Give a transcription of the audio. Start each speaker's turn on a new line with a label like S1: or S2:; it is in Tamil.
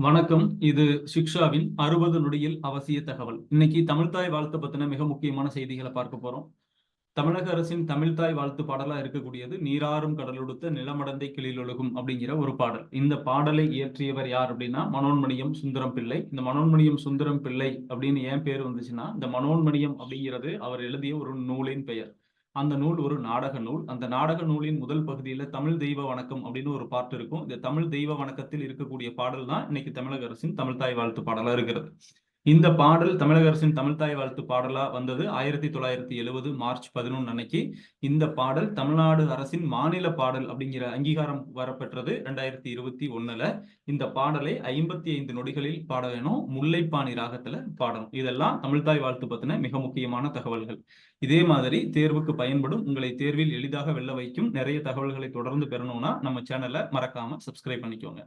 S1: வணக்கம். இது சிக்ஷாவின் 60 நொடியில் அவசிய தகவல். இன்னைக்கு தமிழ்தாய் வாழ்த்து பத்தின மிக முக்கியமான செய்திகளை பார்க்க போறோம். தமிழக அரசின் தமிழ்தாய் வாழ்த்து பாடலா இருக்கக்கூடியது நீராறும் கடலுடுத்த நிலமடந்தை கிளியொழுகும் அப்படிங்கிற ஒரு பாடல். இந்த பாடலை இயற்றியவர் யார் அப்படின்னா மனோன்மணியம் சுந்தரம் பிள்ளை. இந்த மனோன்மணியம் சுந்தரம் பிள்ளை அப்படின்னு ஏன் பேர் வந்துச்சுன்னா, இந்த மனோன்மணியம் அப்படிங்கிறது அவர் எழுதிய ஒரு நூலின் பெயர். அந்த நூல் ஒரு நாடக நூல். அந்த நாடக நூலின் முதல் பகுதியில தமிழ் தெய்வ வணக்கம் அப்படின்னு ஒரு பாட்டு இருக்கும். இந்த தமிழ் தெய்வ வணக்கத்தில் இருக்கக்கூடிய பாடல் தான் இன்னைக்கு தமிழக அரசின் தமிழ்தாய் வாழ்த்து பாடலா இருக்கிறது. இந்த பாடல் தமிழக அரசின் தமிழ்தாய் வாழ்த்து பாடலா வந்தது 1970 மார்ச் 11 அன்னைக்கு. இந்த பாடல் தமிழ்நாடு அரசின் மாநில பாடல் அப்படிங்கிற அங்கீகாரம் வரப்பெற்றது 2021. இந்த பாடலை 55 நொடிகளில் பாட வேணும். முல்லைப்பாணி ராகத்துல பாடணும். இதெல்லாம் தமிழ்தாய் வாழ்த்து பத்தின மிக முக்கியமான தகவல்கள். இதே மாதிரி தேர்வுக்கு பயன்படும், உங்களை தேர்வில் எளிதாக வெல்ல வைக்கும் நிறைய தகவல்களை தொடர்ந்து பெறணும்னா நம்ம சேனலை மறக்காம சப்ஸ்கிரைப் பண்ணிக்கோங்க.